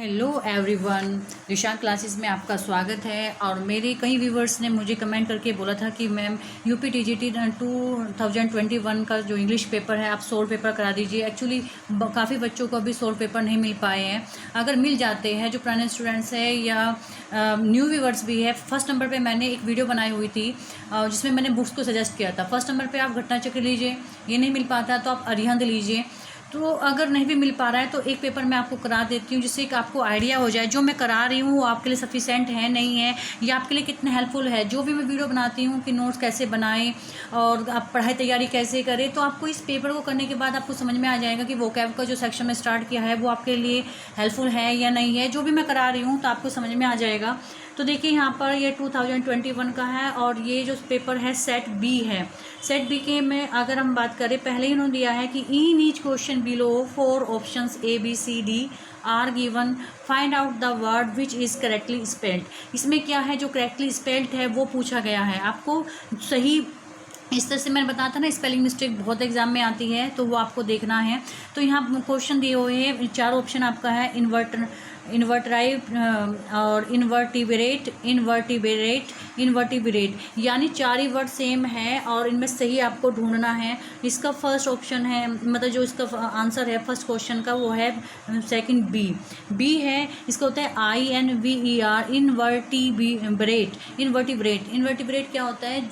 Hello everyone, निशान classes में आपका स्वागत है। और मेरे कई व्यूवर्स ने मुझे कमेंट करके बोला था कि मैम यूपी टीजीटी 2021 का जो इंग्लिश पेपर है आप सोल्व पेपर करा दीजिए। एक्चुअली काफ़ी बच्चों को अभी सोल्व पेपर नहीं मिल पाए हैं। अगर मिल जाते हैं, जो पुराने स्टूडेंट्स हैं या न्यू व्यूवर्स भी है, फर्स्ट नंबर पे मैंने एक वीडियो बनाई हुई थी जिसमें मैंने बुक्स को सजेस्ट किया था। फर्स्ट नंबर पर आप घटना चक्र लीजिए, ये नहीं मिल पाता तो आप अरिहंत लीजिए। तो अगर नहीं भी मिल पा रहा है तो एक पेपर मैं आपको करा देती हूँ, जिससे कि आपको आइडिया हो जाए जो मैं करा रही हूँ वो आपके लिए सफिशेंट है नहीं है, या आपके लिए कितना हेल्पफुल है। जो भी मैं वीडियो बनाती हूँ कि नोट्स कैसे बनाएं और आप पढ़ाई तैयारी कैसे करें, तो आपको इस पेपर को करने के बाद आपको समझ में आ जाएगा कि वोकैब का जो सेक्शन में स्टार्ट किया है वो आपके लिए हेल्पफुल है या नहीं है। जो भी मैं करा रही हूँ तो आपको समझ में आ जाएगा। तो देखिए यहाँ पर ये 2021 का है और ये जो पेपर है सेट बी है। सेट बी के में अगर हम बात करें, पहले ही उन्होंने दिया है कि in each question below 4 options A B C D are given, find out the word which is correctly spelled. इसमें क्या है, जो करेक्टली स्पेल्ड है वो पूछा गया है। आपको सही इस तरह से मैंने बताया था ना, स्पेलिंग मिस्टेक बहुत एग्जाम में आती है तो वो आपको देखना है। तो यहाँ क्वेश्चन दिए हुए हैं, 4 ऑप्शन आपका है, इन्वर्टराइव और इन्वर्टिब्रेट, यानी 4 ही वर्ड सेम है और इनमें सही आपको ढूंढना है। इसका फर्स्ट ऑप्शन है, मतलब जो इसका आंसर है फर्स्ट क्वेश्चन का वो है सेकंड बी है। इसका होता है INVER, इन्वर्टिब्रेट क्या होता है,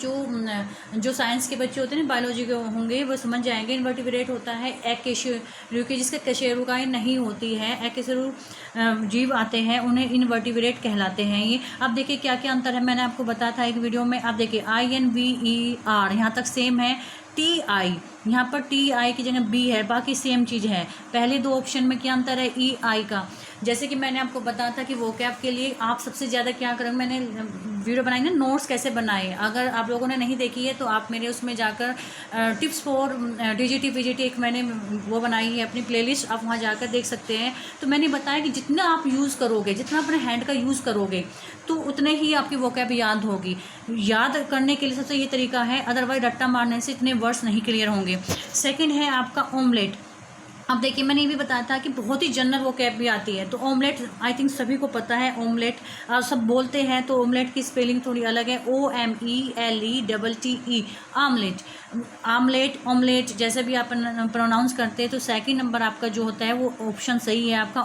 जो साइंस के बच्चे होते हैं, बायोलॉजी के होंगे वो समझ जाएंगे। इन्वर्टिब्रेट होता है एक्केशेरू की, जिसके कशेरुकाएँ नहीं होती है, एक्केशेरू जीव आते हैं उन्हें इन्वर्टिब्रेट कहलाते हैं। ये अब देखिए क्या क्या अंतर है, मैंने आपको बताया था एक वीडियो में। आप देखिए INVER यहाँ तक सेम है। TI यहाँ पर TI की जगह B है, बाकी सेम चीज़ है। पहले 2 ऑप्शन में क्या अंतर है, EI का। जैसे कि मैंने आपको बताया था कि वोकैब के लिए आप सबसे ज़्यादा क्या करें, मैंने वीडियो बनाई ना नोट्स कैसे बनाए, अगर आप लोगों ने नहीं देखी है तो आप मेरे उसमें जाकर टिप्स फॉर DGT PGT एक मैंने वो बनाई है अपनी प्लेलिस्ट, आप वहाँ जाकर देख सकते हैं। तो मैंने बताया कि जितना आप यूज़ करोगे, जितना अपने हैंड का यूज़ करोगे तो उतने ही आपकी वोकैब याद होगी। याद करने के लिए सबसे ये तरीका है, अदरवाइज रट्टा मारने से इतने वर्ड्स नहीं क्लियर होंगे। सेकंड है आपका ऑमलेट। अब देखिए मैंने ये भी बताया था कि बहुत ही जनरल वोकैब भी आती है। तो ऑमलेट आई थिंक सभी को पता है, ऑमलेट सब बोलते हैं। तो ऑमलेट की स्पेलिंग थोड़ी अलग है, OMELETTE, ऑमलेट जैसे भी आप प्रोनाउंस करते हैं। तो सेकंड नंबर आपका जो होता है वो ऑप्शन सही है आपका,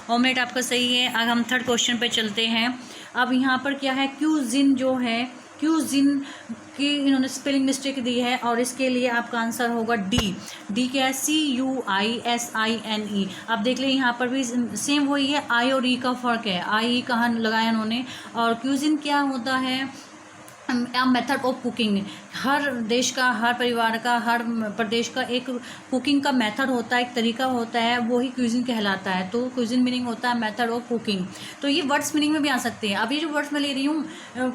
ऑमलेट आपका सही है। अब हम थर्ड क्वेश्चन पे चलते हैं। अब यहाँ पर क्या है, क्यूजिन जो है, क्यूजिन की इन्होंने स्पेलिंग मिस्टेक दी है और इसके लिए आपका आंसर होगा डी क्या है, CUISINE। अब देख लें यहाँ पर भी सेम वही है, आई और ई का फ़र्क है, आई कहाँ लगाया उन्होंने। और क्यूजिन क्या होता है, मेथड ऑफ कुकिंग। हर देश का, हर परिवार का, हर प्रदेश का एक कुकिंग का मेथड होता है, एक तरीका होता है, वो ही क्यूजिन कहलाता है। तो क्यूजिन मीनिंग होता है मेथड ऑफ कुकिंग। तो ये वर्ड्स मीनिंग में भी आ सकते हैं। अब ये जो वर्ड्स मैं ले रही हूँ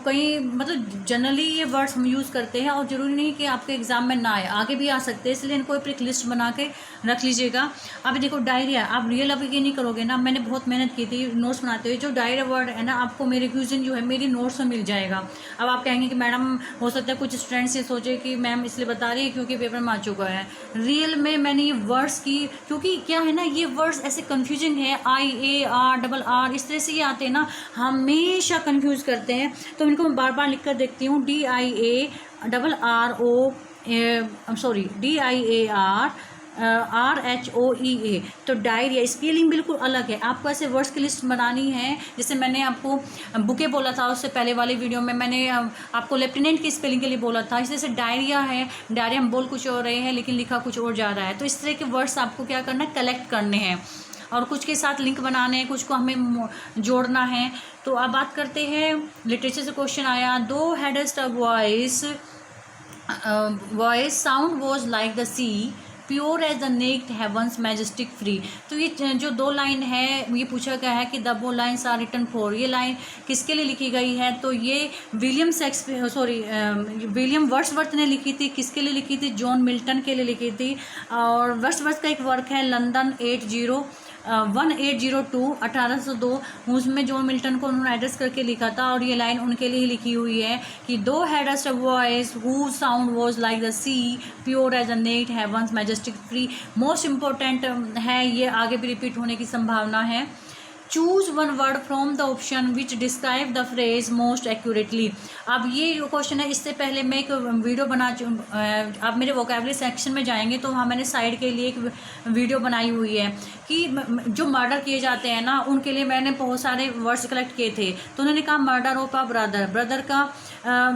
कहीं मतलब जनरली ये वर्ड्स हम यूज़ करते हैं और ज़रूरी नहीं कि आपके एग्जाम में ना आए, आगे भी आ सकते हैं, इसलिए इनको एक लिस्ट बना के रख लीजिएगा। अब देखो डायरिया, आप रियल अब ये नहीं करोगे ना, मैंने बहुत मेहनत की थी नोट्स बनाते हुए। जो डायरिया वर्ड है ना, आपको मेरे क्यूजिन जो है मेरी नोट्स में मिल जाएगा। अब आप कहेंगे कि मैडम हो सकता है कुछ स्टूडेंट्स ये सोचे कि मैम इसलिए बता रही है क्योंकि पेपर में आ चुका है। रियल में मैंने ये वर्ड्स की, क्योंकि क्या है ना, ये वर्ड्स ऐसे कंफ्यूजिंग है, IAR इस तरह से ये आते हैं ना, हमेशा कंफ्यूज करते हैं। तो इनको मैं बार बार लिख कर देखती हूँ, DIARROA। तो डायरिया स्पेलिंग बिल्कुल अलग है। आपको ऐसे वर्ड्स की लिस्ट बनानी है, जैसे मैंने आपको बुके बोला था उससे पहले वाली वीडियो में, मैंने आपको लेफ्टिनेंट की स्पेलिंग के लिए बोला था। इस तरह से डायरिया है, डायरिया हम बोल कुछ और रहे हैं लेकिन लिखा कुछ और जा रहा है। तो इस तरह के वर्ड्स आपको क्या करना है, कलेक्ट करने हैं और कुछ के साथ लिंक बनाने हैं, कुछ को हमें जोड़ना है। तो अब बात करते हैं लिटरेचर से। क्वेश्चन आया, thou hadst voice sound was like the sea, pure as the naked heavens majestic free. तो ये जो 2 लाइन है ये पूछा गया है कि द बो लाइन्स आर रिटन फॉर, ये लाइन किसके लिए लिखी गई है। तो ये विलियम वर्ड्सवर्थ ने लिखी थी। किसके लिए लिखी थी, जॉन मिल्टन के लिए लिखी थी। और वर्ड्सवर्थ का एक वर्क है लंदन 1802 1802, उसमें जॉन मिल्टन को उन्होंने एड्रेस करके लिखा था और ये लाइन उनके लिए ही लिखी हुई है कि thou had a voice who sound was like the sea, pure as a net heavens majestic free. Most important है ये, आगे भी रिपीट होने की संभावना है। Choose one word from the option which describe the phrase most accurately. अब ये क्वेश्चन है, इससे पहले मैं एक वीडियो आप मेरे वोकेबलरी सेक्शन में जाएंगे तो वहाँ मैंने साइड के लिए एक वीडियो बनाई हुई है कि जो मर्डर किए जाते हैं ना उनके लिए मैंने बहुत सारे वर्ड्स कलेक्ट किए थे। तो उन्होंने कहा murder of a brother, brother का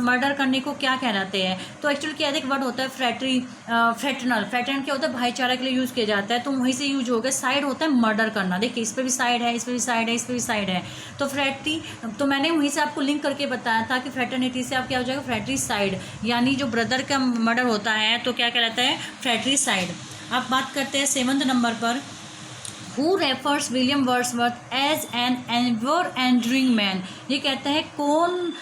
मर्डर करने को क्या कहलाते हैं। तो एक्चुअली क्या एक वर्ड होता है फ्रैटरी, फ्रैटरनल, फ्रैटरनल क्या होता है भाईचारा के लिए यूज़ किया जाता है, तो वहीं से यूज हो गया। साइड होता है मर्डर करना, देखिए इस पर भी साइड है, इस पर भी साइड है, इस पर भी साइड है। तो फ्रैटरी, तो मैंने वहीं से आपको लिंक करके बताया था कि फ्रैटर्निटी से आप क्या हो जाएगा फ्रैटरी साइड, यानी जो ब्रदर का मर्डर होता है तो क्या कहलाता है फ्रैटरी साइड। अब बात करते हैं 7वें नंबर पर। Who refers William Wordsworth as an ever enduring man. ये कहता है कौन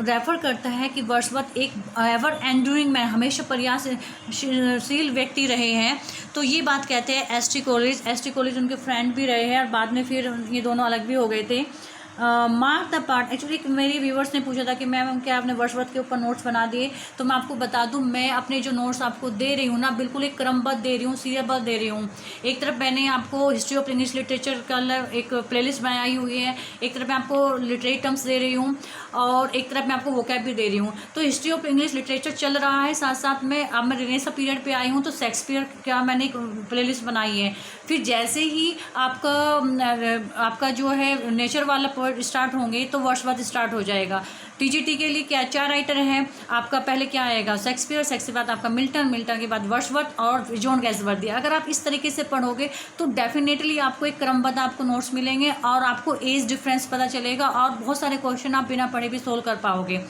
रेफर करता है कि वर्ड्सवर्थ एक एवर एंडरिंग मैन, हमेशा प्रयासशील व्यक्ति रहे हैं। तो ये बात कहते हैं S T college. S T college उनके फ्रेंड भी रहे हैं और बाद में फिर ये दोनों अलग भी हो गए थे। मार्क द पार्ट, एक्चुअली मेरी व्यूवर्स ने पूछा था कि मैम क्या आपने वर्ड्सवर्थ के ऊपर नोट्स बना दिए, तो मैं आपको बता दूं मैं अपने जो नोट्स आपको दे रही हूँ ना बिल्कुल एक क्रमबद्ध दे रही हूँ, सीरियलबद्ध दे रही हूँ। एक तरफ मैंने आपको हिस्ट्री ऑफ इंग्लिश लिटरेचर का एक प्लेलिस्ट बनाई हुई है, एक तरफ मैं आपको लिटरेरी टर्म्स दे रही हूँ और एक तरफ मैं आपको वोकैब भी दे रही हूँ। तो हिस्ट्री ऑफ इंग्लिश लिटरेचर चल रहा है, साथ साथ में अब मैं रेनेसां पीरियड पे आई हूँ तो शेक्सपियर का मैंने एक प्लेलिस्ट बनाई है। फिर जैसे ही आपका जो है नेचर वाला पोएट स्टार्ट होंगे तो वर्ड्सवर्थ स्टार्ट हो जाएगा। टीजीटी के लिए क्या 4 राइटर हैं आपका, पहले क्या आएगा शेक्सपियर, शेक्सपियर के बाद आपका मिल्टन, मिल्टन के बाद वर्ड्सवर्थ और जॉन गैसवर्दी। अगर आप इस तरीके से पढ़ोगे तो डेफिनेटली आपको एक क्रमबद्ध आपको नोट्स मिलेंगे और आपको एज डिफरेंस पता चलेगा और बहुत सारे क्वेश्चन आप बिना पढ़े भी सोल्व कर पाओगे।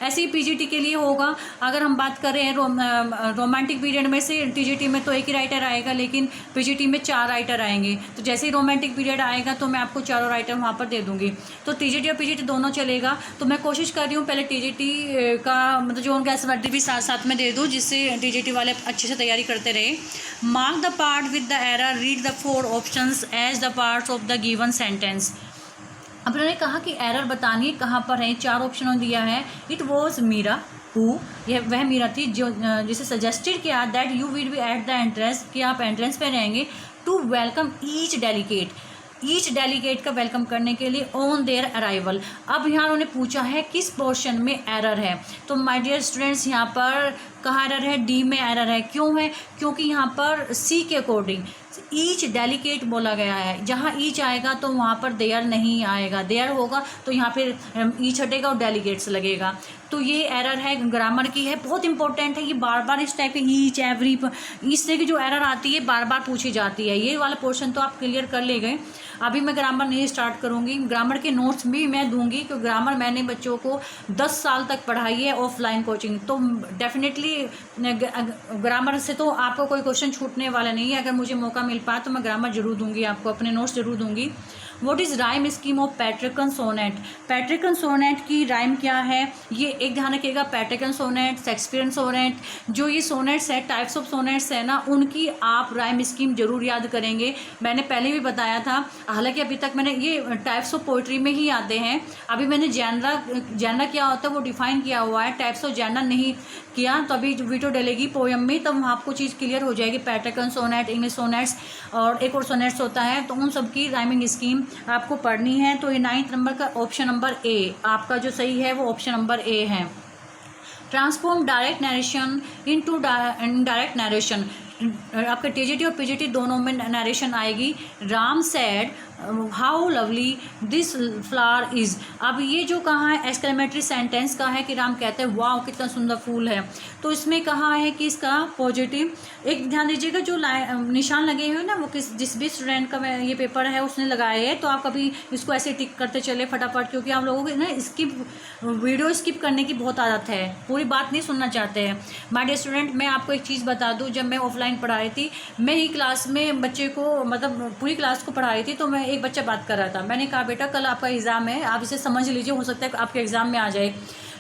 ऐसे ही पीजीटी के लिए होगा। अगर हम बात करें रोमांटिक पीरियड में से टीजीटी में तो एक ही राइटर आएगा, लेकिन पीजीटी में 4 राइटर आएंगे। तो जैसे ही रोमांटिक पीरियड आएगा तो मैं आपको चारों राइटर वहाँ पर दे दूँगी। तो टीजीटी और पीजीटी दोनों चलेगा। तो मैं कोशिश कर रही हूँ पहले टीजीटी का मतलब जॉन गैसवर्दी भी साथ साथ में दे दूँ, जिससे टीजीटी वाले अच्छे से तैयारी करते रहे। Mark the part with the error, read the 4 options as the parts of the given sentence. अब उन्होंने कहा कि एरर बतानी कहाँ पर है, 4 ऑप्शनों दिया है। इट वॉज मीरा हु, यह वह मीरा थी जो जिसे सजेस्टेड किया that you will be at the entrance, कि आप एंट्रेंस पे रहेंगे, to welcome each delegate, each delegate का वेलकम करने के लिए ऑन देयर अराइवल। अब यहाँ उन्होंने पूछा है किस पोर्शन में एरर है। तो माय डियर स्टूडेंट्स यहाँ पर कहाँ एरर है, डी में एरर है। क्यों है, क्योंकि यहाँ पर सी के अकॉर्डिंग ईच डेलीगेट बोला गया है। जहाँ ईच आएगा तो वहाँ पर देयर नहीं आएगा, देयर होगा तो यहाँ फिर ईच हटेगा और डेलीगेट्स लगेगा। तो ये एरर है, ग्रामर की है, बहुत इंपॉर्टेंट है। ये बार बार इस टाइप के ईच एवरी इस तरह की जो एरर आती है बार बार पूछी जाती है। ये वाला पोर्शन तो आप क्लियर कर ले गए। अभी मैं ग्रामर नहीं स्टार्ट करूँगी, ग्रामर के नोट्स भी मैं दूंगी क्योंकि ग्रामर मैंने बच्चों को 10 साल तक पढ़ाई है ऑफलाइन कोचिंग। तो डेफिनेटली ग्रामर से तो आपको कोई क्वेश्चन छूटने वाला नहीं है। अगर मुझे मौका मिल पाए तो मैं ग्रामर जरूर दूंगी, आपको अपने नोट्स जरूर दूंगी। What is rhyme scheme of Petrarchan sonnet. Petrarchan sonnet की राइम क्या है, ये एक ध्यान रखिएगा। पैट्रिकन सोनेट, शेक्सपियरन सोनेट, जो ये सोनेट्स है, टाइप्स ऑफ सोनेट्स है ना, उनकी आप राइम स्कीम जरूर याद करेंगे। मैंने पहले भी बताया था, हालांकि अभी तक मैंने ये टाइप्स ऑफ पोइट्री में ही आते हैं। अभी मैंने जैनरा क्या होता है वो डिफाइन किया हुआ है, टाइप्स ऑफ जैनरा नहीं किया। तो अभी वीडियो डलेगी पोएम में तब वहाँ आपको चीज़ क्लियर हो जाएगी। पैट्रिकन सोनेट, इंग्लिश सोनेट्स और एक और सोनेट्स होता है, तो उन सब की राइमिंग स्कीम आपको पढ़नी है। तो ये 9th नंबर का ऑप्शन नंबर ए आपका जो सही है वो ऑप्शन नंबर ए है। Transform direct narration into indirect narration. आपका टीजीटी और पीजीटी दोनों में नरेशन आएगी। Ram said how lovely this flower is. अब ये जो कहा है एक्सक्लेमेटरी सेंटेंस का है कि राम कहते हैं वाह कितना सुंदर फूल है। तो इसमें कहा है कि इसका पॉजिटिव, एक ध्यान दीजिएगा जो निशान लगे हुए ना वो जिस भी स्टूडेंट का ये पेपर है उसने लगाए है। तो आप कभी इसको ऐसे टिक करते चले फटाफट, क्योंकि आप लोगों को ना वीडियो स्किप करने की बहुत आदत है, पूरी बात नहीं सुनना चाहते हैं। माय डियर स्टूडेंट, मैं आपको एक चीज़ बता दूँ, जब मैं ऑफलाइन पढ़ा रही थी, मैं ही क्लास में बच्चे को मतलब पूरी क्लास को पढ़ा रही थी, तो मैं एक बच्चा बात कर रहा था। मैंने कहा बेटा कल आपका एग्ज़ाम है, आप इसे समझ लीजिए, हो सकता है आपके एग्ज़ाम में आ जाए।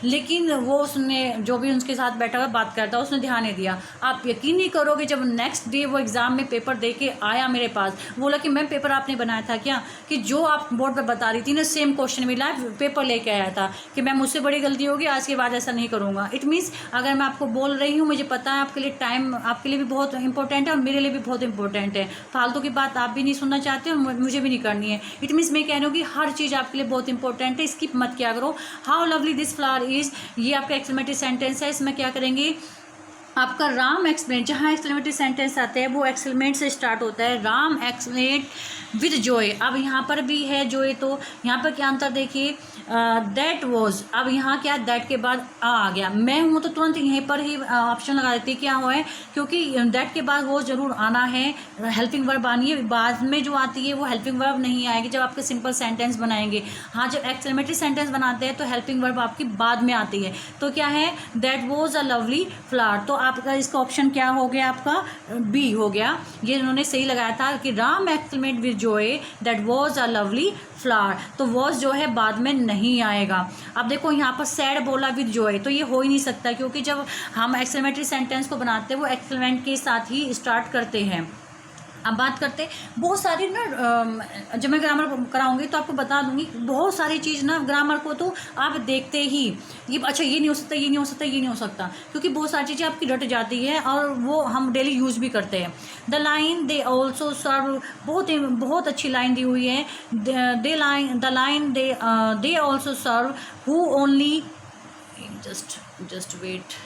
लेकिन वो उसने जो भी उनके साथ बैठा हुआ बात करता उसने ध्यान नहीं दिया। आप यकीन नहीं करोगे, जब नेक्स्ट डे वो एग्ज़ाम में पेपर दे के आया मेरे पास, बोला कि मैम पेपर आपने बनाया था क्या, कि जो आप बोर्ड पर बता रही थी ना सेम क्वेश्चन मिला, पेपर लेके आया था, कि मैम मुझसे बड़ी गलती होगी, आज के बाद ऐसा नहीं करूँगा। इट मीन्स अगर मैं आपको बोल रही हूँ, मुझे पता है आपके लिए टाइम आपके लिए भी बहुत इंपॉर्टेंट है और मेरे लिए भी बहुत इंपॉर्टेंट है। फालतू की बात आप भी नहीं सुनना चाहते और मुझे भी नहीं करनी है। इट मीन्स मैं कह रही हूँ कि हर चीज़ आपके लिए बहुत इंपॉर्टेंट है, स्किप मत किया करो। How lovely this flower is, ये आपका एक्सक्लेमेटरी सेंटेंस है। इसमें क्या करेंगे, आपका राम एक्सप्लेन, जहाँ एक्सक्लेमेटरी सेंटेंस आते हैं वो एक्सक्लेमेट से स्टार्ट होता है। Ram exclaimed with joy. अब यहाँ पर भी है जॉय, तो यहाँ पर क्या अंतर देखिए, दैट वॉज, अब यहाँ क्या दैट के बाद आ गया, मैं हूँ तो तुरंत यहीं पर ही ऑप्शन लगा देती है, क्या हुआ है, क्योंकि दैट के बाद वो ज़रूर आना है, हेल्पिंग वर्ब आनी है। बाद में जो आती है वो हेल्पिंग वर्ब नहीं आएगी जब आपके सिंपल सेंटेंस बनाएंगे। हाँ, जब एक्सक्लेमेटरी सेंटेंस बनाते हैं तो हेल्पिंग वर्ब आपकी बाद में आती है। तो क्या है, that was a lovely flower, तो आपका इसका ऑप्शन क्या हो गया, आपका बी हो गया। ये इन्होंने सही लगाया था कि Ram exclaimed with joy that was a lovely flower, तो वॉज जो है बाद में नहीं आएगा। अब देखो यहाँ पर सैड बोला विद जॉय, तो ये हो ही नहीं सकता, क्योंकि जब हम एक्सक्लेमेटरी सेंटेंस को बनाते हैं वो एक्सक्लेमेंट के साथ ही स्टार्ट करते हैं। अब बात करते बहुत सारी ना, जब मैं ग्रामर कराऊंगी तो आपको बता दूंगी, बहुत सारी चीज़ ना ग्रामर को तो आप देखते ही ये अच्छा ये नहीं हो सकता, ये नहीं हो सकता, ये नहीं हो सकता, क्योंकि बहुत सारी चीज़ें आपकी रट जाती है और वो हम डेली यूज़ भी करते हैं। The line they also serve, बहुत अच्छी लाइन दी हुई है। The line they also serve who only, just wait,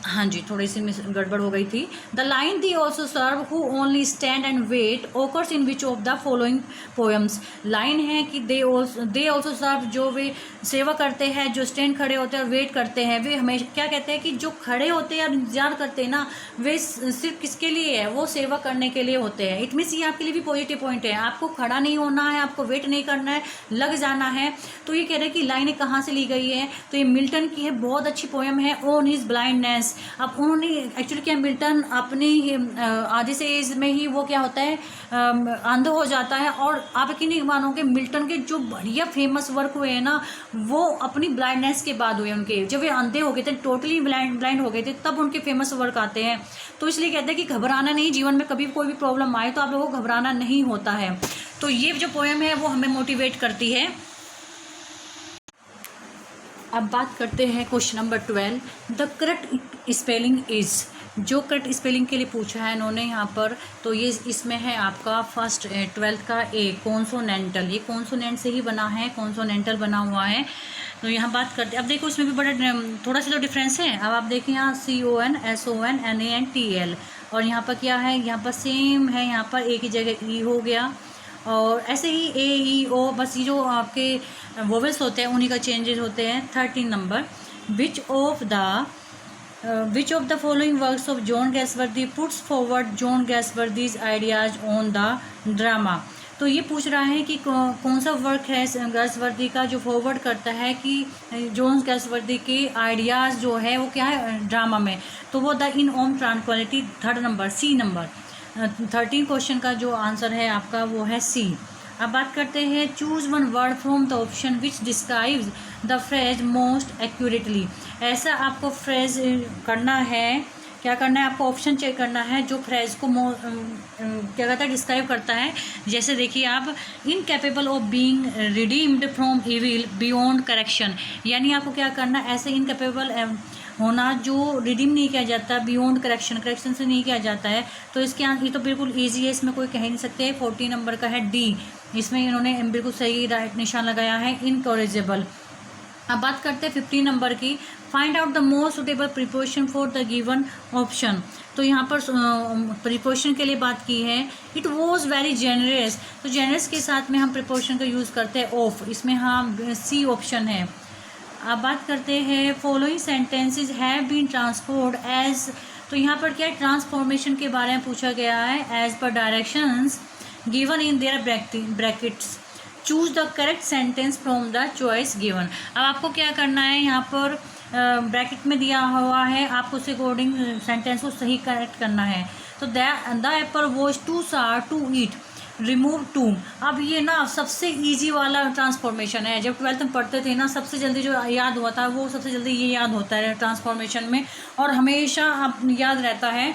हाँ जी, थोड़ी सी मिस गड़बड़ हो गई थी। The line they also serve who only stand and wait occurs in which of the following poems. Line है कि दे ऑल्सो सर्व, जो वे सेवा करते हैं, जो स्टैंड खड़े होते हैं और वेट करते हैं, वे हमेशा क्या कहते हैं कि जो खड़े होते हैं और इंतजार करते हैं ना, वे सिर्फ किसके लिए है, वो सेवा करने के लिए होते हैं। इट मीन्स ये आपके लिए भी पॉजिटिव पॉइंट है, आपको खड़ा नहीं होना है, आपको वेट नहीं करना है, लग जाना है। तो ये कह रहे हैं कि लाइनें कहाँ से ली गई है, तो ये मिल्टन की है, बहुत अच्छी पोएम है, ऑन हिज ब्लाइंडनेस। अब उन्होंने एक्चुअली क्या, मिल्टन अपनी आधे से एज में ही वो क्या होता है, अंध हो जाता है। और आप यकीन नहीं मानोगे, मिल्टन के जो बढ़िया फेमस वर्क हुए हैं ना, वो अपनी ब्लाइंडनेस के बाद हुए। उनके जब वे अंधे हो गए थे, टोटली ब्लाइंड हो गए थे, तब उनके फेमस वर्क आते हैं। तो इसलिए कहते हैं कि घबराना नहीं, जीवन में कभी कोई भी प्रॉब्लम आए तो आप लोगों को घबराना नहीं होता है। तो ये जो पोएम है वो हमें मोटिवेट करती है। अब बात करते हैं question number 12, the correct spelling is. जो करेक्ट स्पेलिंग के लिए पूछा है इन्होंने यहाँ पर, तो ये इसमें है आपका फर्स्ट 12th का ए, कॉन्सोनेंटल। ये कॉन्सोनेंट से ही बना है, कॉन्सोनेंटल बना हुआ है। तो यहाँ बात करते अब देखो इसमें भी बड़ा थोड़ा सा तो डिफरेंस है। अब आप देखिए यहाँ CON SON NAN TL, और यहाँ पर क्या है, यहाँ पर सेम है, यहाँ पर एक ही जगह ई हो गया, और ऐसे ही AEO, बस ये जो आपके वोवेल्स होते हैं उन्हीं का चेंजेस होते हैं। 13 number, which of the following works of John Galsworthy puts forward John Galsworthy's ideas on the drama. तो ये पूछ रहा है कि कौन सा वर्क है गैसवर्दी का जो फॉरवर्ड करता है कि जॉन गैसवर्दी के आइडियाज़ जो है वो क्या है ड्रामा में, तो वो the inn of tranquillity. 3rd number, C number. 13 question का जो आंसर है आपका वो है C। अब बात करते हैं, choose one word from the option which describes the phrase most accurately. ऐसा आपको फ्रेज करना है, क्या करना है आपको, ऑप्शन चेक करना है जो फ्रेज को क्या कहता है डिस्क्राइब करता है। जैसे देखिए आप, incapable of being redeemed from evil beyond correction, यानी आपको क्या करना है, ऐसे इनकैपेबल होना जो रिडीम नहीं किया जाता, बियॉन्ड करेक्शन से नहीं किया जाता है। तो इसके ये तो बिल्कुल ईजी है, इसमें कोई कह नहीं सकते। 14 नंबर का है D, इसमें इन्होंने बिल्कुल सही राइट निशान लगाया है, इनकॉरेजेबल। अब बात करते हैं 15 नंबर की, find out the most suitable preposition for the given option. तो यहाँ पर प्रीपोजिशन के लिए बात की है, इट वॉज वेरी जेनरस। तो जेनरस के साथ में हम प्रीपोजिशन का यूज़ करते हैं ऑफ, इसमें हाँ C ऑप्शन है। अब बात करते हैं, following sentences have been transformed as. तो यहाँ पर क्या ट्रांसफॉर्मेशन के बारे में पूछा गया है, as per directions given in their brackets, choose the correct sentence from the choice given. अब आपको क्या करना है, यहाँ पर ब्रैकेट में दिया हुआ है, आपको उसके अकॉर्डिंग सेंटेंस को सही करेक्ट करना है। तो द एप्पल वॉज टू सार टू ईट, रिमूव टू। अब ये ना सबसे इजी वाला ट्रांसफॉर्मेशन है, जब 12th में पढ़ते थे ना सबसे जल्दी जो याद हुआ था वो सबसे जल्दी ये याद होता है ट्रांसफॉर्मेशन में, और हमेशा आप याद रहता है।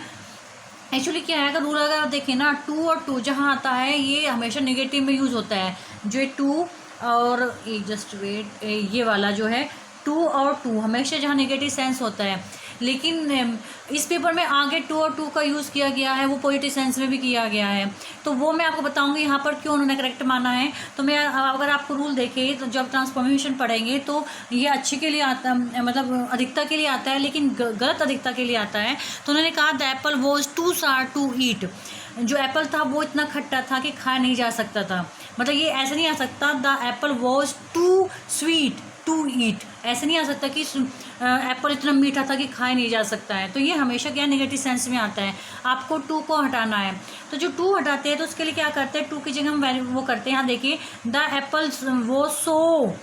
एक्चुअली क्या है, अगर रूल अगर आप देखें ना, टू और टू जहाँ आता है ये हमेशा नेगेटिव में यूज़ होता है। जो टू और जस्ट वेट, ये वाला जो है टू और टू हमेशा जहाँ नेगेटिव सेंस होता है, लेकिन इस पेपर में आगे टू और टू का यूज़ किया गया है, वो पॉजिटिव सेंस में भी किया गया है। तो वो मैं आपको बताऊंगी यहाँ पर क्यों उन्होंने करेक्ट माना है। तो मैं अगर आपको रूल देखे तो जब ट्रांसफॉर्मेशन पढ़ेंगे तो ये अच्छे के लिए आता, मतलब अधिकता के लिए आता है, लेकिन गलत अधिकता के लिए आता है। तो उन्होंने कहा द एप्पल वॉज टू सार टू ईट, जो एप्पल था वो इतना खट्टा था कि खाया नहीं जा सकता था। मतलब ये ऐसे नहीं आ सकता the apple was too sweet to eat, ऐसे नहीं आ सकता कि एप्पल इतना मीठा था कि खाया नहीं जा सकता है। तो ये हमेशा क्या नेगेटिव सेंस में आता है। आपको टू को हटाना है, तो जो टू हटाते हैं तो उसके लिए क्या करते हैं, टू की जगह हम वो करते हैं। यहाँ देखिए द एप्पल वो सो,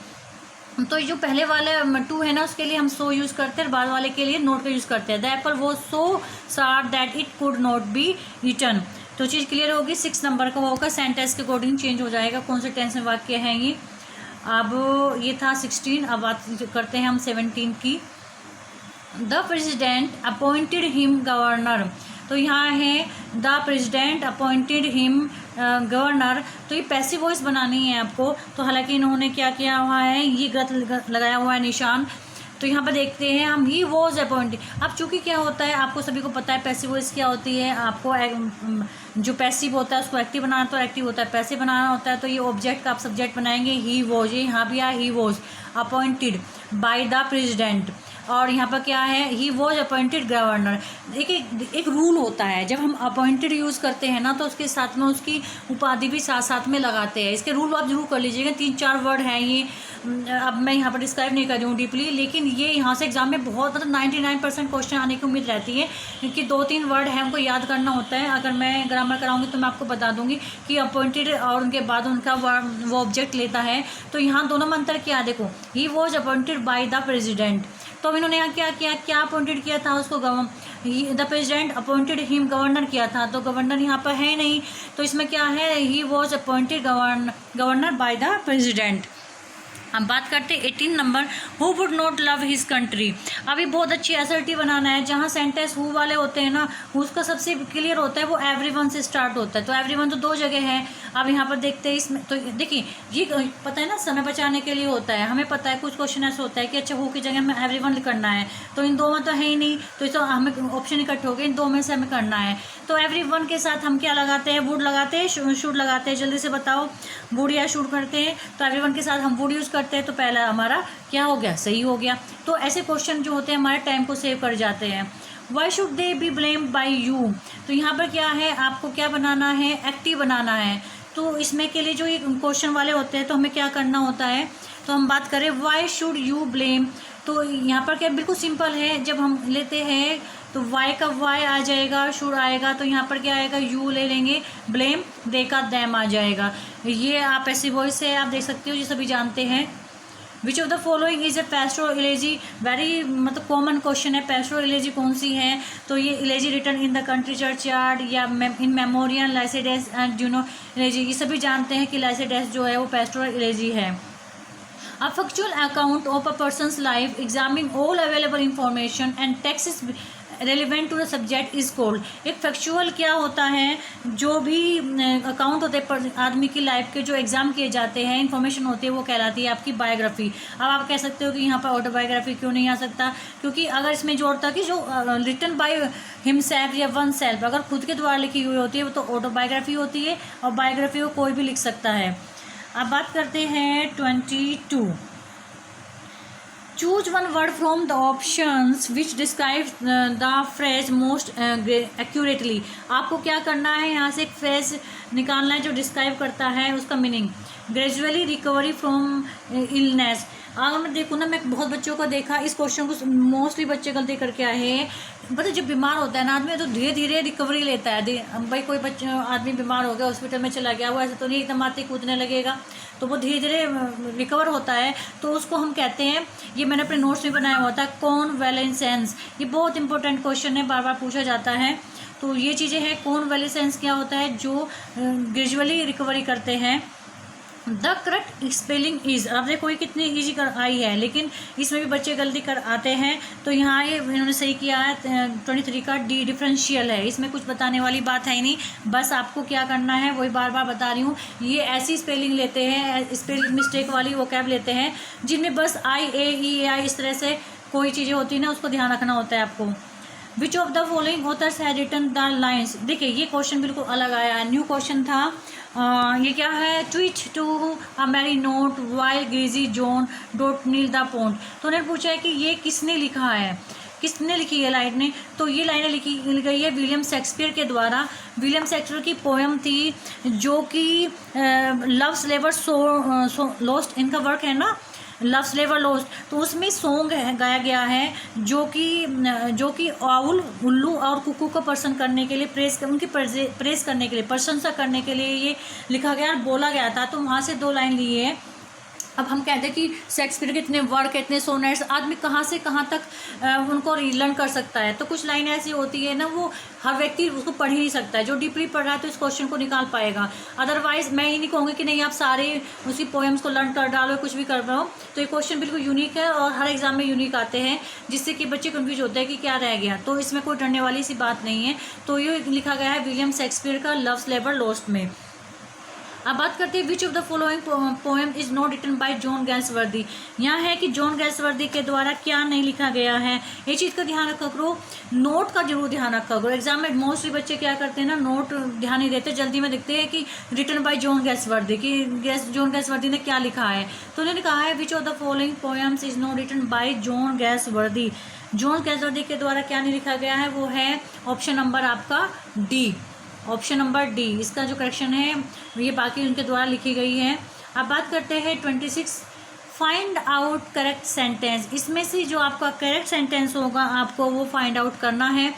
तो जो पहले वाले टू है ना उसके लिए हम सो यूज़ करते हैं, बाद वाले के लिए नोट का यूज़ करते हैं। The Apple was so sour that it could not be eaten. तो चीज़ क्लियर होगी। 6 नंबर का होगा, सेंटेंस के अकॉर्डिंग चेंज हो जाएगा कौन से टेंस में वाक्य हैं ये। अब ये था 16, अब बात करते हैं हम 17 की। The president appointed him governor, तो यहाँ है the president appointed him governor. तो ये पैसिव वॉइस बनानी है आपको, तो हालांकि इन्होंने क्या किया हुआ है, ये गलत लगाया हुआ है निशान। तो यहाँ पर देखते हैं हम ही वॉज अपॉइंटेड। अब चूँकि क्या होता है आपको सभी को पता है पैसिव वॉइस क्या होती है। आपको जो पैसिव होता है उसको एक्टिव बनाना, तो एक्टिव होता है, पैसिव बनाना होता है। तो ये ऑब्जेक्ट का आप सब्जेक्ट बनाएंगे ही वॉज, ये यहाँ भी आया he was appointed by the president, और यहाँ पर क्या है ही वॉज अपॉइंटेड गवर्नर। देखिए एक रूल होता है, जब हम अपॉइंटेड यूज़ करते हैं ना तो उसके साथ में उसकी उपाधि भी साथ साथ में लगाते हैं। इसके रूल आप जरूर कर लीजिएगा, 3-4 वर्ड हैं ये, अब मैं यहाँ पर डिस्क्राइब नहीं कर रही हूँ डीपली, लेकिन ये यहाँ से एग्जाम में बहुत मतलब 99% क्वेश्चन आने की उम्मीद रहती है, क्योंकि 2-3 वर्ड हैं उनको याद करना होता है। अगर मैं ग्रामर कराऊंगी तो मैं आपको बता दूंगी कि अपॉइंटेड और उनके बाद उनका वो ऑब्जेक्ट लेता है। तो यहाँ दोनों में अंतर क्या, देखो he was appointed by the president, तो अब इन्होंने यहाँ क्या अपॉइंटेड किया था उसको, the president appointed him governor किया था, तो गवर्नर यहाँ पर है नहीं, तो इसमें क्या है he was appointed governor by the president. हम बात करते हैं 18 number, who would not love his country. अभी बहुत अच्छी असर्टिव बनाना है, जहाँ सेंटेंस हु वाले होते हैं ना उसका सबसे क्लियर होता है वो एवरीवन से स्टार्ट होता है। तो एवरीवन तो 2 जगह है, अब यहाँ पर देखते हैं इसमें। तो देखिए ये पता है ना समय बचाने के लिए होता है, हमें पता है कुछ क्वेश्चन ऐसा होता है कि अच्छा हु की जगह हमें एवरीवन करना है, तो इन 2 में तो है ही नहीं, तो इस हमें ऑप्शन इकट्ठे हो गए, इन 2 में से हमें करना है। तो एवरीवन के साथ हम क्या लगाते हैं, वुड लगाते हैं, शुड लगाते हैं, जल्दी से बताओ वुड या शुड करते हैं। तो एवरीवन के साथ हम वुड यूज़ करते हैं, तो पहला हमारा क्या हो गया, सही हो गया। तो ऐसे क्वेश्चन जो होते हैं हमारे टाइम को सेव कर जाते हैं। Why should they be blamed by you, तो यहाँ पर क्या है आपको क्या बनाना है, एक्टिव बनाना है। तो इसमें के लिए जो ये क्वेश्चन वाले होते हैं तो हमें क्या करना होता है, तो हम बात करें वाई शुड यू ब्लेम, तो यहाँ पर क्या बिल्कुल सिंपल है, जब हम लेते हैं तो वाई का वाई आ जाएगा, शुड आएगा, तो यहाँ पर क्या आएगा यू ले लेंगे, ब्लेम दे का दैम आ जाएगा। ये आप ऐसी वॉइस है आप देख सकते हो, ये सभी जानते हैं। Which of the following is a pastoral इलेजी, very मतलब कॉमन क्वेश्चन है, पेस्टोरल इलेजी कौन सी है, तो ये इलेजी return in the country churchyard या इन मेमोरियल लाइसेडेस एंड ड्यूनो इलेजी, ये सभी जानते हैं कि लाइसेडेस जो है वो पेस्टोरल इलेजी है। A factual account of a person's life, examining all available information and text is relevant to the subject is called। एक फैक्चुअल क्या होता है, जो भी अकाउंट होते हैं आदमी की लाइफ के जो एग्जाम किए जाते हैं, इंफॉर्मेशन होती है, वो कहलाती है आपकी बायोग्राफी। अब आप कह सकते हो कि यहाँ पर ऑटोबायोग्राफी क्यों नहीं आ सकता, क्योंकि अगर इसमें जो होता है कि जो रिटन बाय हिमसेल्फ या वन सेल्फ, अगर खुद के द्वारा लिखी हुई होती है वो तो ऑटोबायोग्राफी होती है, और बायोग्राफी को कोई भी लिख सकता है। अब बात करते हैं 22। Choose one word from the options which describe the phrase most accurately. आपको क्या करना है, यहाँ से एक फ्रेज निकालना है जो डिस्क्राइब करता है उसका meaning. Gradually recovery from illness, अगर मैं देखूँ ना, मैं बहुत बच्चों को देखा इस क्वेश्चन को मोस्टली बच्चे गलती करके आए हैं। मतलब जब बीमार होता है ना आदमी तो धीरे धीरे रिकवरी लेता है। भाई कोई बच्चा आदमी बीमार हो गया, हॉस्पिटल में चला गया, वो ऐसा तो नहीं एकदम आते कूदने लगेगा, तो वो धीरे धीरे रिकवर होता है। तो उसको हम कहते हैं, ये मैंने अपने नोट्स में बनाया हुआ था, कॉन्वेलेसेंस। ये बहुत इंपॉर्टेंट क्वेश्चन है, बार बार पूछा जाता है। तो ये चीज़ें हैं, कॉन्वेलेसेंस क्या होता है, जो ग्रेजुअली रिकवरी करते हैं। द करेक्ट स्पेलिंग इज, अब देखो ये कितनी ईजी कर आई है, लेकिन इसमें भी बच्चे गलती कर आते हैं। तो यहाँ ये इन्होंने सही किया है, 23 का डी डिफरेंशियल है, इसमें कुछ बताने वाली बात है ही नहीं, बस आपको क्या करना है वही बार बार बता रही हूँ। ये ऐसी स्पेलिंग लेते हैं, स्पेलिंग मिस्टेक वाली वोकैब लेते हैं जिनमें बस आई ए ई ए आई इस तरह से कोई चीज़ें होती है ना, उसको ध्यान रखना होता है आपको। Which of the following authors had written the lines. देखिए ये क्वेश्चन बिल्कुल अलग आया है, न्यू क्वेश्चन था। ये क्या है, tweet to a merry note while greasy Joan doth keel the pond. तो उन्होंने पूछा है कि ये किसने लिखा है, किसने लिखी है लाइन ने। तो ये लाइनें लिखी गई है विलियम शेक्सपियर के द्वारा। विलियम शेक्सपियर की पोएम थी जो कि लव स्लेवर सो लॉस्ट, इनका वर्क है ना लव स्लेवर लॉस्ट। तो उसमें सॉन्ग गाया गया है जो कि आउल, उल्लू और कुकू को प्रसन्न करने के लिए, उनकी प्रेस करने के लिए, प्रशंसा करने के लिए ये लिखा गया और बोला गया था। तो वहाँ से 2 लाइन लिए है। अब हम कहते हैं कि शेक्सपियर के इतने वर्क, इतने सोनेट्स, आदमी कहाँ से कहाँ तक उनको रीलर्न कर सकता है। तो कुछ लाइन ऐसी होती है ना, वो हर व्यक्ति उसको पढ़ ही नहीं सकता है। जो डीपली पढ़ रहा है तो इस क्वेश्चन को निकाल पाएगा। अदरवाइज मैं ये नहीं कहूँगी कि नहीं आप सारे उसी पोएम्स को लर्न कर डालो, कुछ भी कर रहे हो। तो ये क्वेश्चन बिल्कुल यूनिक है और हर एग्जाम में यूनिक आते हैं, जिससे कि बच्चे कन्फ्यूज होते हैं कि क्या रह गया। तो इसमें कोई डरने वाली सी बात नहीं है। तो ये लिखा गया है विलियम शेक्सपियर का लव स्लेवर लॉस्ट में। अब बात करते हैं which of the following poem is not written by John Galsworthy. यहाँ है कि जॉन गैल्सवर्दी के द्वारा क्या नहीं लिखा गया है, ये चीज़ का ध्यान रखा करो। नोट का जरूर ध्यान रखा करो। एग्जाम में मोस्टली बच्चे क्या करते हैं ना, नोट ध्यान नहीं देते, जल्दी में देखते हैं कि रिटन बाय जॉन गैल्सवर्दी, कि जॉन गैल्सवर्दी ने क्या लिखा है। तो उन्होंने कहा है which of the following poems is not written by John Galsworthy. John Galsworthy के द्वारा क्या नहीं लिखा गया है, वो है ऑप्शन नंबर आपका डी, ऑप्शन नंबर डी इसका जो करेक्शन है, ये बाकी उनके द्वारा लिखी गई है। अब बात करते हैं 26, फाइंड आउट करेक्ट सेंटेंस। इसमें से जो आपका करेक्ट सेंटेंस होगा आपको वो फाइंड आउट करना है।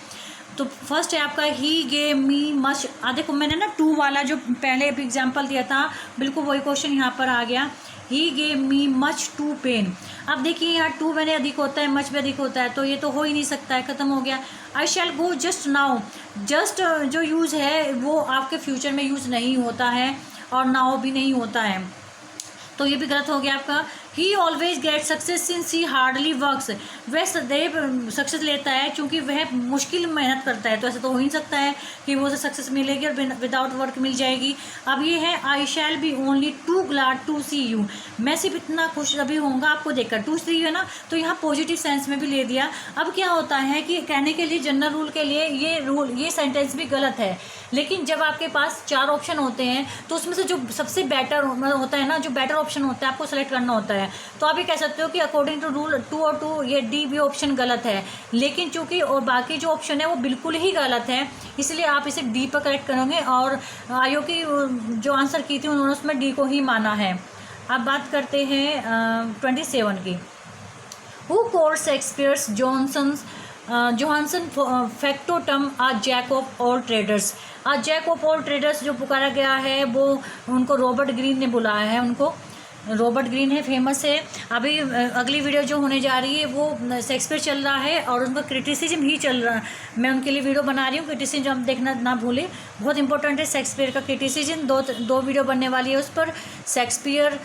तो फर्स्ट है आपका ही गेव मी मच। देखो मैंने ना 2 वाला जो पहले एग्जाम्पल दिया था, बिल्कुल वही क्वेश्चन यहाँ पर आ गया। He gave me much to pain. अब देखिए यहाँ 2 मैंने अधिक होता है, मच भी अधिक होता है, तो ये तो हो ही नहीं सकता है, ख़त्म हो गया। आई शैल गो जस्ट नाउ। जस्ट जो यूज़ है वो आपके फ्यूचर में यूज़ नहीं होता है और नाउ भी नहीं होता है, तो ये भी गलत हो गया आपका। ही always get success since he hardly works. वह सदैव सक्सेस लेता है क्योंकि वह मुश्किल मेहनत करता है। तो ऐसा तो हो ही नहीं सकता है कि वो उसे सक्सेस मिलेगी और विदाउट वर्क मिल जाएगी। अब ये है I shall be only too glad to see you. मैं सिर्फ इतना खुश अभी होऊंगा आपको देखकर, टू सी है ना, तो यहाँ पॉजिटिव सेंस में भी ले दिया। अब क्या होता है कि कहने के लिए जनरल रूल के लिए ये सेंटेंस भी गलत है, लेकिन जब आपके पास 4 ऑप्शन होते हैं तो उसमें से जो सबसे बेटर होता है ना, जो बेटर ऑप्शन होता है आपको सेलेक्ट करना होता है। तो आप ये कह सकते हो कि अकॉर्डिंग टू रूल 2 और 2 ये डी भी ऑप्शन गलत है, लेकिन चूंकि और बाकी जो ऑप्शन है वो बिल्कुल ही गलत है, इसलिए आप इसे डी पर करेक्ट करोगे। और आयोग की जो आंसर की थी उन्होंने उसमें डी को ही माना है। अब बात करते हैं 27 की। Who called Shakespeare's Johannes factotum a jack of all traders. Jack of all traders जो पुकारा गया है वो उनको रॉबर्ट ग्रीन ने बुलाया है। उनको रॉबर्ट ग्रीन है, फेमस है। अभी अगली वीडियो जो होने जा रही है वो शेक्सपियर चल रहा है और उनका क्रिटिसिज्म ही चल रहा है। मैं उनके लिए वीडियो बना रही हूँ, क्रिटिसिज्म आप देखना ना भूलें, बहुत इंपॉर्टेंट है शेक्सपियर का क्रिटिसिज्म। दो वीडियो बनने वाली है उस पर। शेक्सपियर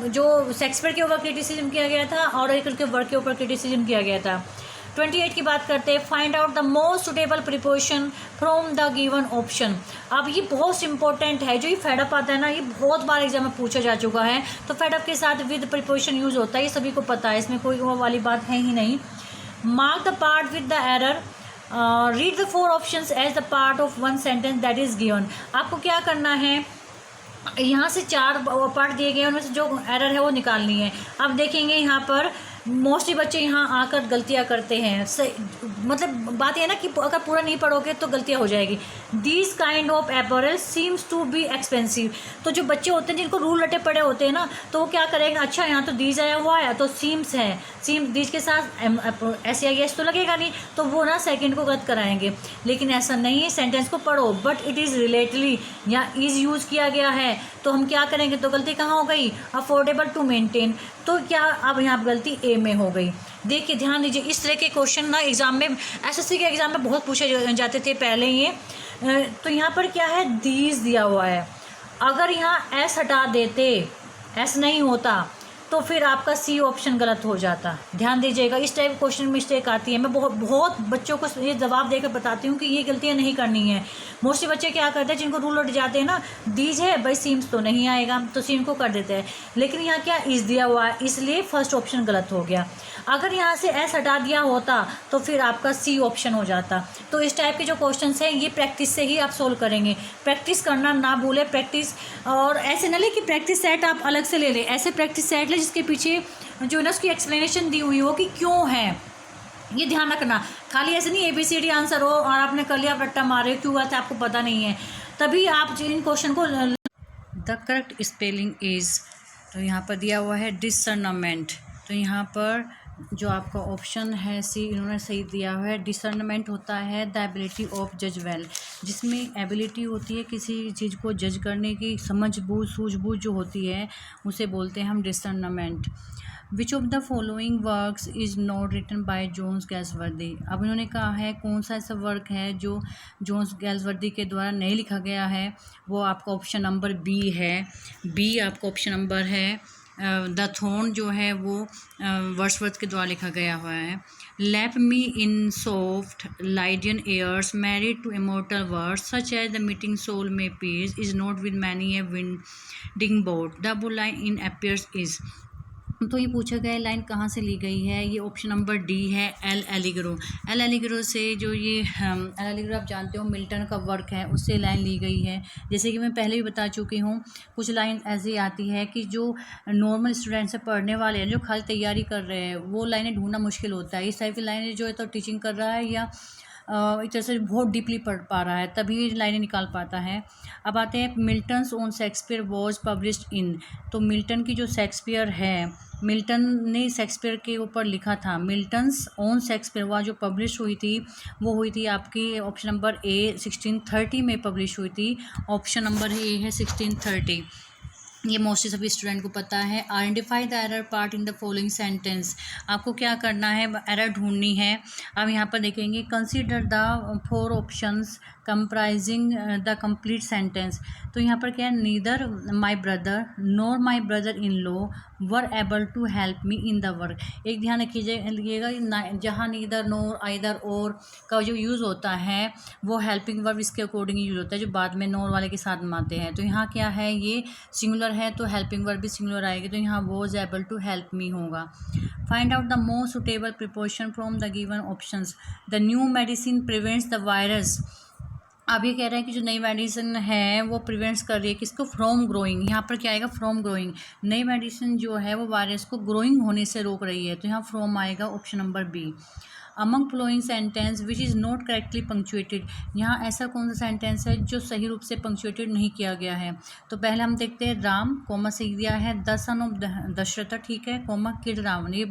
जो शेक्सपियर के ऊपर क्रिटिसिज्म किया गया था और एक उनके वर्क के ऊपर क्रिटिसिज्म किया गया था। 28 की बात करते हैं। Find out the most suitable preposition from the given option. अब ये बहुत इंपॉर्टेंट है, जो ये फेडअप आता है ना, ये बहुत बार एग्जाम में पूछा जा चुका है। तो फेडअप के साथ विद प्रीपोजिशन यूज होता है, ये सभी को पता है, इसमें कोई वो वाली बात है ही नहीं। Mark the part with the error. Read the 4 options as the part of 1 sentence that is given. आपको क्या करना है, यहाँ से 4 पार्ट दिए गए हैं, उनमें से जो एरर है वो निकालनी है। अब देखेंगे यहाँ पर मोस्टली बच्चे यहाँ आकर गलतियाँ करते हैं। मतलब बात यह है ना कि अगर पूरा नहीं पढ़ोगे तो गलतियाँ हो जाएगी। These kind of apparel seems to be expensive. तो जो बच्चे होते हैं जिनको रूल रटे पड़े होते हैं ना, तो वो क्या करेंगे, अच्छा यहाँ तो दीज आया हुआ है तो सीम्स है, सीम दीज के साथ SEIS तो लगेगा नहीं, तो वो ना सेकंड को गलत कराएंगे। लेकिन ऐसा नहीं है, सेंटेंस को पढ़ो बट इट इज़ रिलेटली या इज़ यूज़ किया गया है, तो हम क्या करेंगे, तो गलती कहाँ हो गई, अफोर्डेबल टू मेंटेन, तो क्या अब यहाँ गलती ए में हो गई। देखिए ध्यान दीजिए, इस तरह के क्वेश्चन ना एग्ज़ाम में, SSC के एग्ज़ाम में बहुत पूछे जाते थे पहले ये। तो यहाँ पर क्या है, दीज दिया हुआ है, अगर यहाँ एस हटा देते, एस नहीं होता, तो फिर आपका सी ऑप्शन गलत हो जाता। ध्यान दीजिएगा, इस टाइप क्वेश्चन मिस्टेक आती है। मैं बहुत बच्चों को ये जवाब देकर बताती हूँ कि ये गलतियाँ नहीं करनी है। मोस्टली बच्चे क्या करते हैं, जिनको रूल उठ जाते हैं ना, दीज है भाई, सीम्स तो नहीं आएगा, तो सीम को कर देते हैं। लेकिन यहाँ क्या इस दिया हुआ है, इसलिए फर्स्ट ऑप्शन गलत हो गया। अगर यहाँ से एस हटा दिया होता तो फिर आपका सी ऑप्शन हो जाता। तो इस टाइप के जो क्वेश्चन हैं ये प्रैक्टिस से ही आप सोल्व करेंगे। प्रैक्टिस करना ना भूलें, प्रैक्टिस, और ऐसे ना ले कि प्रैक्टिस सेट आप अलग से ले लें, ऐसे प्रैक्टिस सेट ले जिसके पीछे जो ना उसकी एक्सप्लेनेशन दी हुई हो कि क्यों है, ये ध्यान रखना। खाली ऐसे नहीं ABCD आंसर हो और आपने कर लिया, रट्टा मारे, क्यों हुआ था आपको पता नहीं है, तभी आप इन क्वेश्चन को। द करेक्ट स्पेलिंग इज़, तो यहाँ पर दिया हुआ है डिसर्नमेंट, तो यहाँ पर जो आपका ऑप्शन है सी इन्होंने सही दिया हुआ है। डिसर्नमेंट होता है द एबिलिटी ऑफ जज वेल, जिसमें एबिलिटी होती है किसी चीज़ को जज करने की, समझ-बूझ, सूझबूझ जो होती है उसे बोलते हैं हम discernment. Which of the following works is not written by Jones Galsworthy. अब इन्होंने कहा है कौन सा ऐसा वर्क है जो जोन्स गैल्सवर्दी के द्वारा नहीं लिखा गया है, वो आपका ऑप्शन नंबर बी है। बी आपका ऑप्शन नंबर है। द थॉर्न जो है वो वर्ड्सवर्थ के द्वारा लिखा गया हुआ है। Lap me in soft Lydian airs married to immortal words such as the meeting soul may pierce is not with many a winding boat the bull line in appears is. तो ये पूछा गया लाइन कहाँ से ली गई है, ये option number D है, एल एलिग्रो। एल एलिग्रो से जो ये एल एलिग्रो आप जानते हो मिल्टन का वर्क है, उससे लाइन ली गई है। जैसे कि मैं पहले भी बता चुकी हूँ, कुछ लाइन ऐसी आती है कि जो नॉर्मल स्टूडेंट से पढ़ने वाले हैं, जो खाली तैयारी कर रहे हैं, वो लाइनें ढूंढना मुश्किल होता है। इस टाइप की लाइनें जो है तो टीचिंग कर रहा है या एक तरह से बहुत डीपली पढ़ पा रहा है, तभी लाइनें निकाल पाता है। अब आते हैं Milton's on Shakespeare was published in, तो मिल्टन की जो शेक्सपियर है, मिल्टन ने शेक्सपियर के ऊपर लिखा था। मिल्टन्स ऑन शेक्सपियर वह जो पब्लिश हुई थी वो हुई थी आपकी ऑप्शन नंबर ए 1630 में पब्लिश हुई थी। ऑप्शन नंबर ए है 1630। ये मोस्टली सभी स्टूडेंट को पता है। Identify the error part in the following sentence, आपको क्या करना है, एरर ढूंढनी है। अब यहाँ पर देखेंगे consider the 4 options comprising the complete sentence. तो यहाँ पर क्या है, neither my brother nor my brother in law were able to help me in the work. एक ध्यान रखिएगा, जहाँ नीदर, नॉर, आइदर, और का जो यूज़ होता है वो हेल्पिंग वर्ब इसके अकॉर्डिंग यूज होता है, जो बाद में नॉर वाले के साथ में आते हैं। तो यहाँ क्या है, ये सिंगुलर है तो हेल्पिंग वर्ब भी सिंगुलर आएगी, तो यहाँ was able to help me होगा। Find out the most suitable preposition from the given options. The new medicine prevents the virus. अब ये कह रहे हैं कि जो नई मेडिसिन है वो प्रिवेंट्स कर रही है किसको, फ्रॉम ग्रोइंग। यहाँ पर क्या आएगा, फ्रॉम ग्रोइंग। नई मेडिसिन जो है वो वायरस को ग्रोइंग होने से रोक रही है, तो यहाँ फ्रॉम आएगा option number B. Among following sentence which is not correctly punctuated, यहाँ ऐसा कौन सा सेंटेंस है जो सही रूप से पंक्चुएटेड नहीं किया गया है। तो पहले हम देखते हैं, राम कोमा सही दिया है, द सन ऑफ दशरथ ठीक है, कोमा किड रावण ये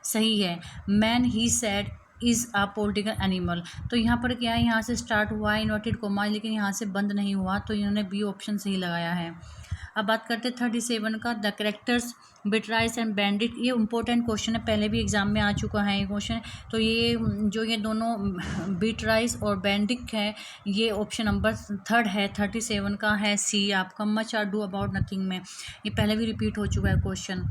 सही है। Man he said is a political animal, तो यहाँ पर क्या है, यहाँ से स्टार्ट हुआ है इन्वर्टेड कोमा, लेकिन यहाँ से बंद नहीं हुआ, तो इन्होंने बी ऑप्शन सही लगाया है। अब बात करते हैं 37 का, द करेक्टर्स बिटराइस एंड बैंडिट। ये इंपॉर्टेंट क्वेश्चन है, पहले भी एग्जाम में आ चुका है ये क्वेश्चन। तो ये दोनों बिटराइस और बैंडिक है, ये ऑप्शन नंबर 3 है, 37 का है सी आपका। Much ado about nothing में, ये पहले भी रिपीट हो चुका है question.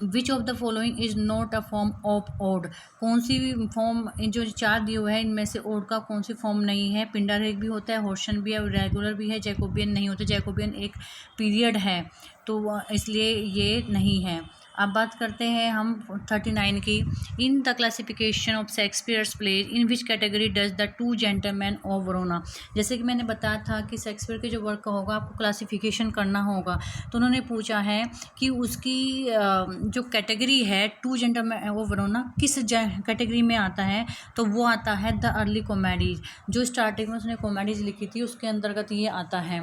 Which of the following is not a form of ode, कौन सी फॉर्म, जो 4 दिए हुए हैं इनमें से ओड का कौन सी फॉर्म नहीं है। पिंडारिक भी होता है, होर्शन भी है, रेगुलर भी है, जैकोबियन नहीं होता। जैकोबियन एक पीरियड है तो इसलिए ये नहीं है। अब बात करते हैं हम 39 की। In the classification of Shakespeare's plays in which category does the two gentleman of Verona. जैसे कि मैंने बताया था कि शेक्सपियर के जो वर्क का होगा आपको क्लासिफिकेशन करना होगा, तो उन्होंने पूछा है कि उसकी जो कैटेगरी है टू जेंटलमैन ऑफ वरोना किस कैटेगरी में आता है, तो वो आता है द अर्ली कॉमेडीज। जो स्टार्टिंग में उसने कॉमेडीज लिखी थी उसके अंतर्गत ये आता है।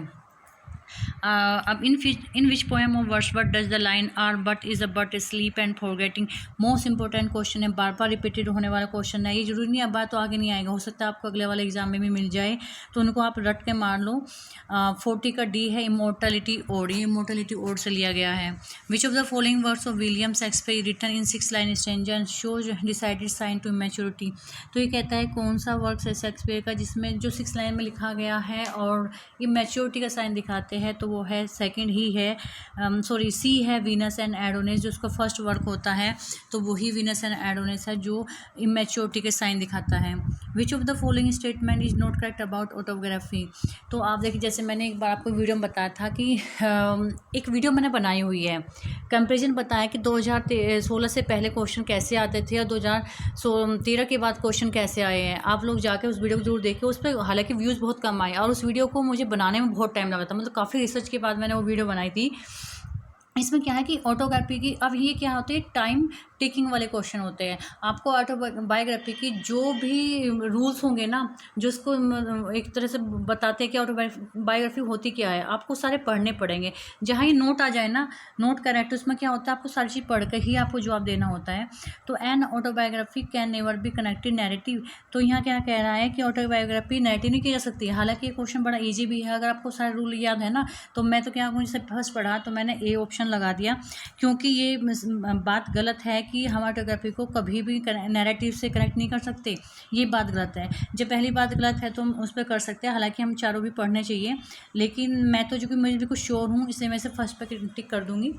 अब in which poem of Wordsworth does the line our but is a but sleep and forgetting. Most important question है, बार बार रिपीटेड होने वाला क्वेश्चन है। ये जरूरी नहीं अब बात तो आगे नहीं आएगा, हो सकता है आपको अगले वाले एग्जाम में भी मिल जाए, तो उनको आप रट के मार लो। 40 का डी है इमोर्टलिटी ओड, ये इमोर्टलिटी ओड से लिया गया है। Which of the following words of William Shakespeare written in 6 line stanza and shows decided sign to maturity. तो ये कहता है कौन सा वर्क है शेक्सपियर का जिसमें जो 6 लाइन में लिखा गया है और ये मैच्योरिटी का साइन दिखाते हैं, तो वो है सेकंड ही है, सॉरी सी है, वीनस एंड एडोनिस। जो उसका फर्स्ट वर्क होता है तो वही वीनस एंड एडोनिस है जो इमेच्योरिटी के साइन दिखाता है। Which of the following statement is not correct about autography. तो आप देखिए, जैसे मैंने एक बार आपको वीडियो में बताया था कि एक वीडियो मैंने बनाई हुई है, कंपेरिजन बताया कि 2016 से पहले क्वेश्चन कैसे आते थे और 2013 के बाद क्वेश्चन कैसे आए हैं। आप लोग जाके उस वीडियो को जरूर देखिए, उस पर हालांकि व्यूज़ बहुत कम आए और उस वीडियो को मुझे बनाने में बहुत टाइम लगा था, मतलब काफ़ी रिसर्च के बाद मैंने वो वीडियो बनाई थी। इसमें क्या है कि ऑटोग्राफी की, अब ये क्या होते हैं, टाइम टेकिंग वाले क्वेश्चन होते हैं। आपको ऑटोबायोग्राफी की जो भी रूल्स होंगे ना, जो उसको एक तरह से बताते हैं कि ऑटोबायोग्राफी होती क्या है, आपको सारे पढ़ने पड़ेंगे। जहाँ ये नोट आ जाए ना, नोट करेक्ट, उसमें क्या होता है आपको सारी चीज़ पढ़ कर ही आपको जवाब देना होता है। तो an autobiography can never be connected narrative. तो यहाँ क्या कह रहा है कि ऑटोबायोग्राफी नैरेटिव नहीं की जा सकती है। हालांकि ये क्वेश्चन बड़ा ईजी भी है, अगर आपको सारे रूल याद है ना, तो मैं तो क्या मुझे फर्स्ट पढ़ा तो मैंने ए ऑप्शन लगा दिया, क्योंकि ये बात गलत है कि हम ऑटोग्राफी को कभी भी नैरेटिव से कनेक्ट नहीं कर सकते। ये बात गलत है। जब पहली बात गलत है तो हम उस पर कर सकते हैं, हालांकि हम चारों भी पढ़ने चाहिए, लेकिन मैं तो जो कि मुझे भी कुछ श्योर हूँ इसलिए मैं इसे फर्स्ट पर टिक कर दूंगी।